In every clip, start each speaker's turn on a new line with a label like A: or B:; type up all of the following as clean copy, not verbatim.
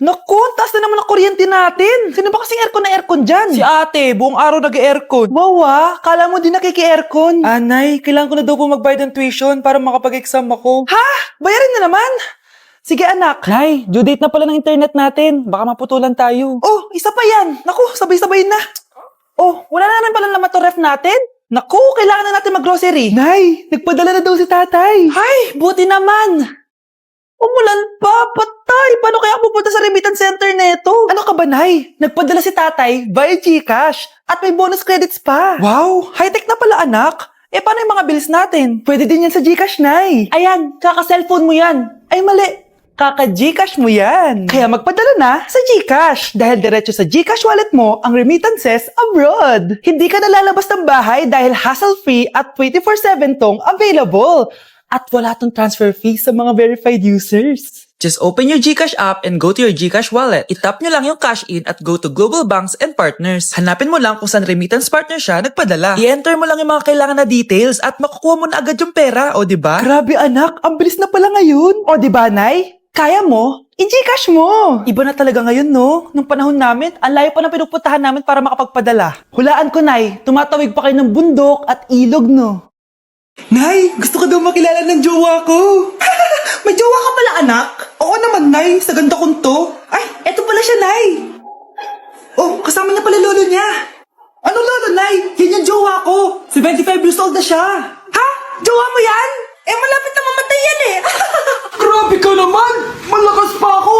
A: Naku, ang taas na naman ang kuryente natin. Sino ba kasing aircon na aircon dyan? Si ate, buong araw nag-aircon. Wow kala mo din nakiki-aircon. Anay, kailangan ko na daw po magbayad ng tuition para makapag-exam ako. Ha? Bayarin na naman? Sige anak. Nay, due date na pala ng internet natin. Baka maputulan tayo. Oh, isa pa yan. Naku, sabay-sabay na. Oh, wala na naman pala naman to ref natin? Naku, kailangan na natin mag-grocery. Nay, nagpadala na daw si tatay. Hay, buti naman. Umulan pa, patay. Paano kaya pupunta sa remittance center neto? Ano ka ba, Nay? Nagpadala si tatay via GCash at may bonus credits pa. Wow, high-tech na pala anak. Eh, paano yung mga bills natin? Pwede din yan sa GCash, Nay. Ayan, kaka-cellphone mo yan. Ay, mali. Kaka-GCash mo yan. Kaya magpadala na sa GCash dahil diretso sa GCash wallet mo ang remittances abroad. Hindi ka nalalabas ng bahay dahil hassle-free at 24/7 tong available. At wala tong transfer fee sa mga verified users. Just open your GCash app and go to your GCash wallet. Itap nyo lang yung cash in at go to global banks and partners. Hanapin mo lang kung saan remittance partner siya nagpadala. I-enter mo lang yung mga kailangan na details at makukuha mo na agad yung pera, o diba? Grabe anak, ang bilis na pala ngayon. O diba, Nay? Kaya mo? I-GCash mo! Iba na talaga ngayon, no? Nung panahon namin, ang layo pa ng pinupuntahan namin para makapagpadala. Hulaan ko, Nay, tumatawid pa kayo ng bundok at ilog, no? Nay, gusto ko daw makilala ng jowa ko. May jowa ka pala, anak? Oo naman, Nay. Sa ganda kong to. Ay, eto pala siya, Nay. Oh, kasama niya pala lolo niya. Ano lolo, Nay? Yan yung jowa ko. 75 years old na siya. Ha? Jowa mo yan? Eh, malapit na mamatay yan eh. Grabe ka naman. Malakas pa ako.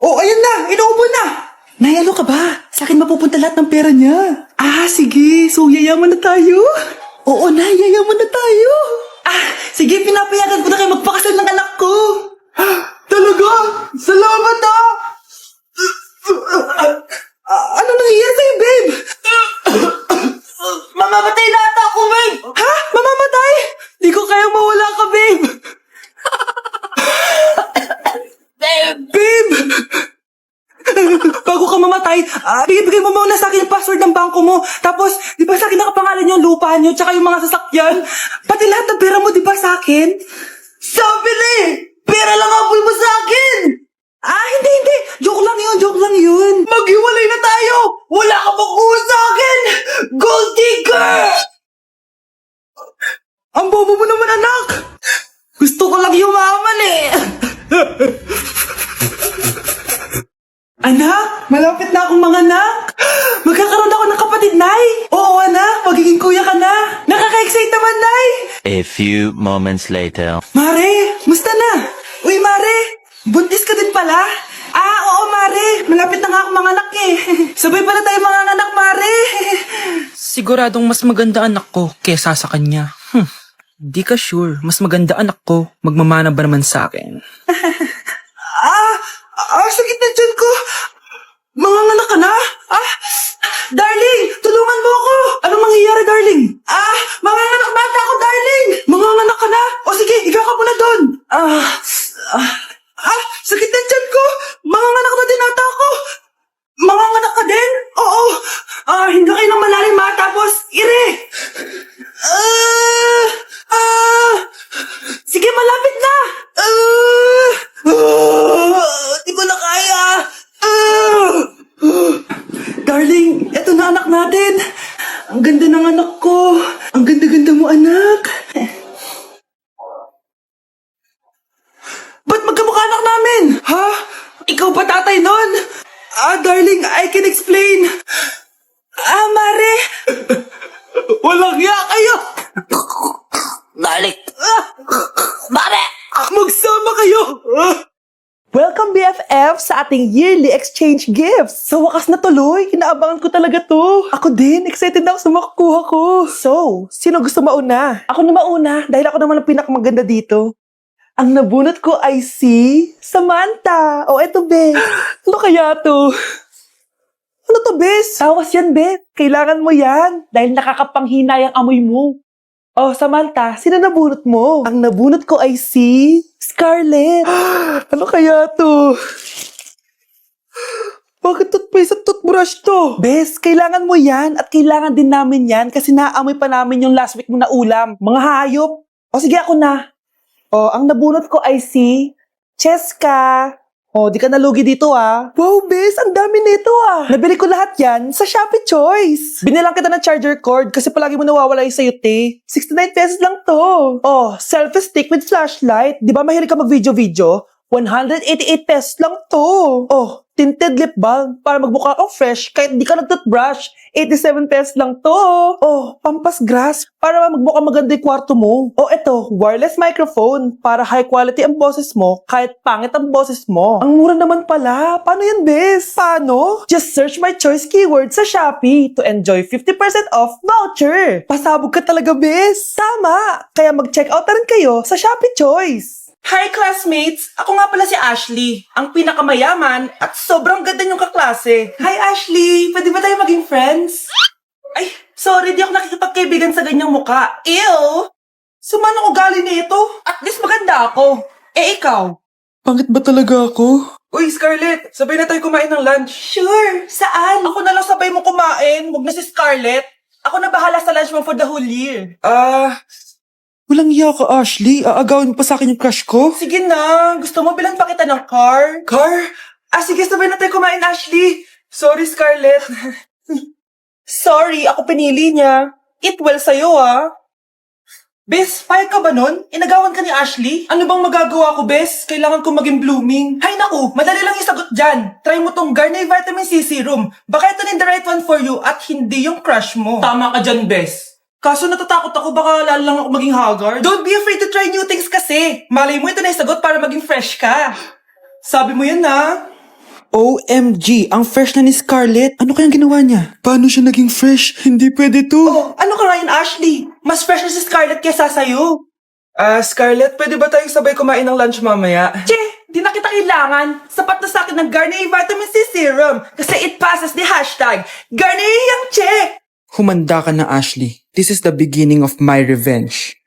A: Oh, ayan na. Inuubo na. Nay, ano ka ba? Sa akin mapupunta lahat ng pera niya. Ah, sige. So, yayaman na tayo? Oo, Nay. Yayaman na tayo. Ah, sige. Pinapayagan ko na kayo magpakasal ng anak ko. Talaga? Salamat, ah! Ano nangyayari sa'yo, babe? Mamamatay na ata ako, babe! Ha? Mamamatay? Di ko kaya mawala ka, babe! Babe! Bago ka mamatay, bigay mo muna sa akin yung password ng bangko mo. Tapos, di ba sa akin nakapangalan yung lupa niyo tsaka yung mga sasakyan? Pati lahat ng pera mo, di ba sa akin? Sabi na eh! Pera lang apoy mo sa akin! Ah, hindi. Joke lang yun. Maghiwalay na tayo! Wala ka makuha sa akin! Gold digger! Ang bobo mo naman, anak! Gusto ko lang yumaman eh! Anak, malapit na akong mga anak. Magkakaroon ako ng kapatid, Nay. Oo, anak, magiging kuya ka na. Nakaka-excite naman, Nay.
B: A few moments later.
A: Mare, musta na? Uy, Mare, buntis ka din pala? Ah, oo, Mare. Malapit na nga akong mga anak eh. Sabay pala tayo mga anak, Mare. Siguradong mas maganda anak ko kesa sa kanya. Di ka sure. Mas maganda anak ko. Magmamana ba naman sa akin? Sakit na dyan ko. Manganganak ka na? Darling, tulungan mo ako. Anong mangyayari, darling? Manganganak bata ako, darling. Manganganak ka na? O sige, ikaw ka muna doon. Sakit na dyan ko. Manganganak na din ata ako. Manganganak ka din? Oo. Hindi kayo ng malalim ha, tapos ire. Sige, malapit na. Di ko na kaya. Darling, eto na anak natin. Ang ganda ng anak ko. Ang ganda-ganda mo, anak. Ba't magkamukha anak namin? Ha? Ikaw pa tatay nun? Darling, I can explain. Mare. Walang hiya kayo.
C: Darling! Mare!
A: Magsama kayo. Welcome BFF sa ating yearly exchange gifts. Sa wakas na tuloy, inaabangan ko talaga to. Ako din, excited ako sa makukuha ko. So, sino gusto mauna? Ako na mauna dahil ako naman ang pinakamaganda dito. Ang nabunot ko ay si Samantha. O eto, Be. Ano kaya to? Ano to, Bes? Tawas yan, Be. Kailangan mo yan dahil nakakapanghinay ang amoy mo. Oh, Samantha, sino nabunot mo? Ang nabunot ko ay si Scarlett. Ano kaya to? Bakit toothpaste at toothbrush to? Bes, kailangan mo yan at kailangan din namin yan kasi naamoy pa namin yung last week mo na ulam. Mga hayop. O sige, ako na. O, ang nabunot ko ay si Cheska! Oh, di ka nalugi dito ah. Wow, bes, ang dami nito ah. Nabili ko lahat yan sa Shopee Choice. Binilang kita ng charger cord kasi palagi mo nawawala yung sa'yo, te. 69 pesos lang to. Oh, selfie stick with flashlight. Di ba mahilig ka mag-video-video? 188 pesos lang to. Oh, tinted lip balm para magmukha kang fresh kahit di ka nag-toothbrush. 87 pesos lang to. Oh, pampas grass para magmukha maganda yung kwarto mo. Oh, eto, wireless microphone para high quality ang boses mo kahit pangit ang boses mo. Ang mura naman pala. Paano yan, bes? Paano? Just search my choice keyword sa Shopee to enjoy 50% off voucher. Pasabog ka talaga, bes. Tama. Kaya mag-check out na rin kayo sa Shopee Choice. Hi classmates! Ako nga pala si Ashley, ang pinakamayaman at sobrang ganda niyong kaklase. Hi Ashley! Pwede ba tayo maging friends? Ay, sorry, di ako nakikipagkaibigan sa ganyang muka. Ew! Sumanong ugali nito? At least maganda ako. Eh ikaw? Pangit ba talaga ako? Uy, Scarlett! Sabay na tayo kumain ng lunch. Sure! Saan? Ako na lang sabay mo kumain. Huwag na si Scarlett. Ako na bahala sa lunch mo for the whole year. Walang iya ka, Ashley. Aagawin mo pa sa akin yung crush ko? Sige na. Gusto mo bilang pa kita ng car? Car? Sige, sabay na tayo kumain, Ashley. Sorry, Scarlett. Sorry, ako pinili niya. Eat well sa'yo, ah. Bes, payag ka ba nun? Inagawan ka ni Ashley? Ano bang magagawa ko, Bes? Kailangan ko maging blooming. Hay naku, madali lang yung sagot dyan. Try mo tong Garnier Vitamin C Serum. Baka ito na the right one for you at hindi yung crush mo. Tama ka dyan, Bes. Kaso natatakot ako baka lalo lang ako maging haggard. Don't be afraid to try new things kasi. Malay mo ito na yung sagot para maging fresh ka. Sabi mo yan na. OMG, ang fresh na ni Scarlett. Ano kayang ginawa niya? Paano siya naging fresh? Hindi pwede to. Oh, ano ka Ryan Ashley? Mas fresh na si Scarlett kesa sa'yo. Scarlett, pwede ba tayong sabay kumain ng lunch mamaya? Che, di na kita kailangan. Sapat na sa akin ng Garnier Vitamin C Serum kasi it passes the hashtag Garnier Yang Che. Humanda ka na, Ashley. This is the beginning of my revenge.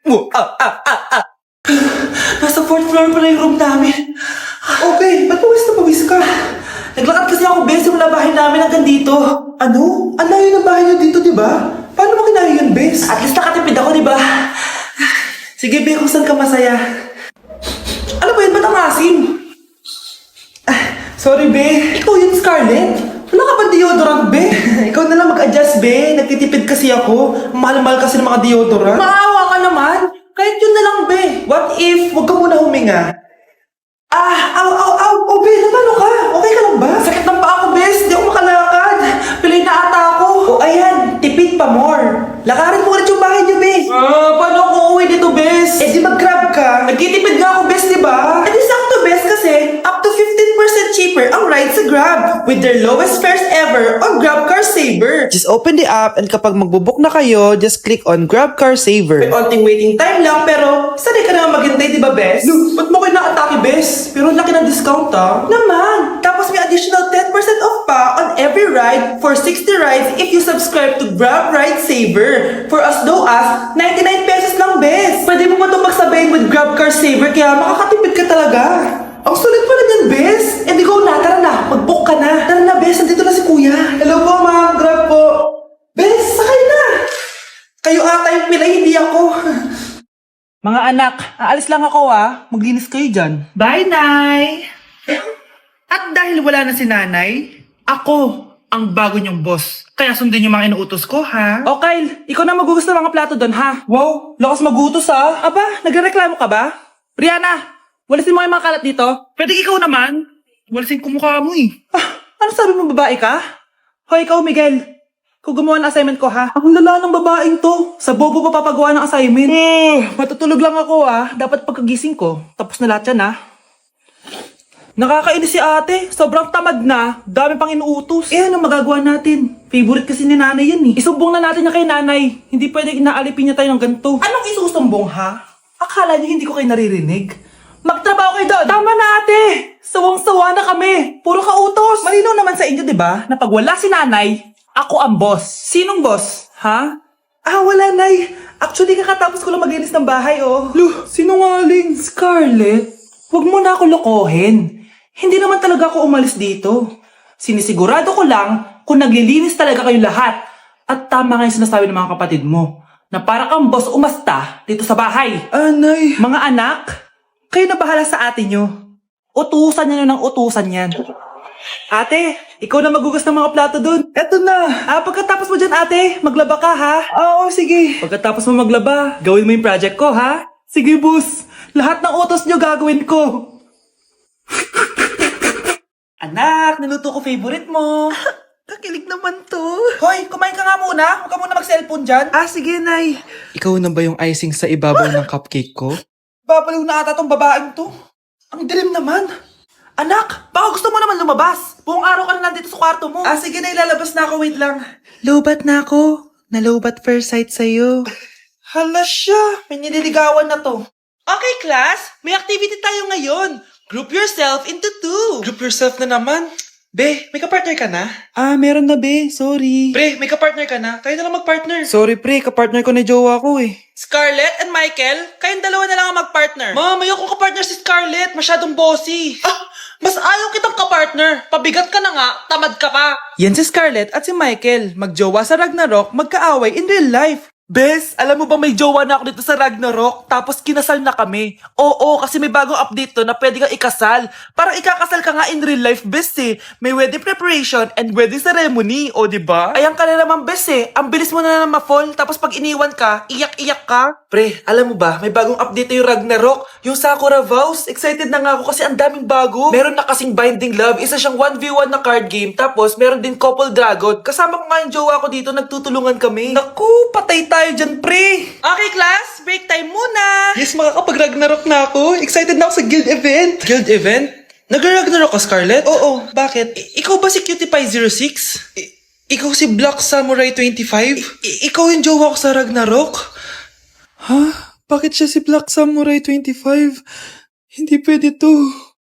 A: Nasa 4th floor pala yung room namin. Okay, ba't pawis na pawis ka? Naglakad kasi ako, Bes, yung bahay namin hanggang dito. Ano? Ang layo ng bahay niyo dito, di ba? Paano mo kinaya yun, Bes? At least nakatipid ako, di ba? Sige, Be, kung saan ka masaya. Ano ba yun? Ba't ang asim? Sorry, Be. Ikaw yun, Scarlett. Wala ka ba deodorant, Be? Ikaw na lang mag-adjust, Be. Nagtitipid kasi ako. Mahal-mahal kasi ng mga deodorant. Maawa ka naman. Kahit yun na lang, Be. What if, wag ka muna huminga? Oh, Be, paano ka? Okay ka lang ba? Sakit ng paa ko, Bes. Di ako makalakad. Pilay na ata ako. O, ayan. Tipid pa more. Lakarin mo ulit yung bahay niyo, Bes. Paano ako uuwi dito, Bes? Di mag-grab ka. Nagtitipid nga ako, Bes, di ba? Di sakto, Bes, kasi up to 15% cheaper ang ride sa Grab with their lowest fares ever on GrabCar Saver. Just open the app and kapag magbubook na kayo, just click on GrabCar Saver. May onting waiting time lang pero sanay ka naman maghintay, di ba, Bes? No, ba't mo kayo nakatake, Bes? Pero laki ng discount, ah. Naman! Tapos may additional 10% off pa on every ride for 60 rides if you subscribe to Grab Ride Saver for as low as 99 pesos lang, Bes. Pwede mo ba itong magsabayin with GrabCar Saver kaya makakatipid ka talaga. Ang sulit pala niyan, Bes. Di go na, tara na. Mag-book ka na. Tara na, Bes. Nandito na si Kuya. Hello po, ma'am. Grab po. Bes, sakay na. Kayo ata yung pilay, hindi ako. Mga anak, aalis lang ako Maglinis kayo dyan. Bye, Nay. At dahil wala na si Nanay, ako ang bago niyong boss. Kaya sundin yung mga inuutos ko, ha? O, Kyle, ikaw na magugas ng mga plato doon, ha? Wow, lakas magutos, ha? Aba, nagrereklamo ka ba? Brianna, walisin mo yung mga kalat dito. Pwede ikaw naman. Walisin ko mukha mo, eh. Ano sabi mo, babae ka? Hoy, ikaw, Miguel. Kung gumawa ng assignment ko, ha? Ang lala ng babaeng to. Sa bobo pa papagawa ng assignment. Matutulog lang ako, Dapat pagkagising ko. Tapos na lahat yan, Nakakainis si ate. Sobrang tamad na. Dami pang inuutos. Ano magagawa natin? Favorite kasi ni nanay yan, Isumbong na natin niya kay nanay. Hindi pwede inaalipin niya tayo ng ganito. Anong isusumbong, ha? Akala niyo hindi ko kayo naririnig? Magtrabaho kayo doon! Tama na, ate! Sawang-sawa na kami! Puro kautos! Malinaw naman sa inyo, di ba? Na pag wala si nanay, ako ang boss. Sinong boss? Ha? Wala, Nay. Actually, kakatapos ko lang maglinis ng bahay, Luh, sinungaling. Scarlett, huwag mo na ako lokohin. Hindi naman talaga ako umalis dito. Sinisigurado ko lang kung naglilinis talaga kayo lahat. At tama nga yung sinasabi ng mga kapatid mo, na para kang boss umasta dito sa bahay. Nay. Mga anak, kayo na bahala sa ate nyo. Utusan niya ng utusan yan. Ate, ikaw na magugas ng mga plato dun. Eto na. Pagkatapos mo dyan, ate, maglaba ka, ha? Oo, sige. Pagkatapos mo maglaba, gawin mo yung project ko, ha? Sige, boss. Lahat ng utos nyo gagawin ko. Anak, niluto ko favorite mo. Kakilig naman to. Hoy, kumain ka nga muna. Huwag ka muna mag-cellphone dyan. Sige, Nay. Ikaw na ba yung icing sa ibabaw ng cupcake ko? Babaliw na ata tong babaeng to. Ang dilim naman. Anak, baka gusto mo naman lumabas. Buong araw ka na nandito sa kwarto mo. Sige na, ilalabas na ako. Wait lang. Lobat na ako. Nalobat first sight sa'yo. Hala siya. May nililigawan na to. Okay, class. May activity tayo ngayon. Group yourself into 2. Group yourself na naman? Be, may kapartner ka na? Meron na, be. Sorry. Pre, may kapartner ka na? Tayo na lang magpartner. Sorry, pre. Kapartner ko na jowa ko eh. Scarlett and Michael, kayong dalawa na lang ang magpartner. Ma'am, ayoko kapartner si Scarlett. Masyadong bossy. Mas ayaw kitang kapartner. Pabigat ka na nga, tamad ka pa. Yan si Scarlett at si Michael. Magjowa sa Ragnarok, magkaaway in real life. Bes, alam mo ba may jowa na ako dito sa Ragnarok, tapos kinasal na kami. Oo, kasi may bagong update to na pwede kang ikasal. Parang ikakasal ka nga in real life, bes eh. May wedding preparation and wedding ceremony, o diba? Ayan ka na naman, bes eh. Ang bilis mo na ma-fall, tapos pag iniwan ka, iyak-iyak ka. Pre, alam mo ba, may bagong update na yung Ragnarok, yung Sakura Vows. Excited na nga ako kasi ang daming bago. Meron na kasing Binding Love, isa siyang 1v1 na card game, tapos meron din Couple Dragon. Kasama ko nga yung jowa ko dito, nagtutulungan kami. Naku, patay tayo dyan, pre. Okay, class, break time muna. Yes, makakapag-Ragnarok na ako. Excited na ako sa guild event. Guild event? Nag-Ragnarok ka, Scarlett? Oo, bakit? Ikaw ba si Cutie Pie 06? Ikaw si Black Samurai 25? Ikaw yung jowa ko sa Ragnarok? Ha? Bakit siya si Black Samurai 25? Hindi pwede to.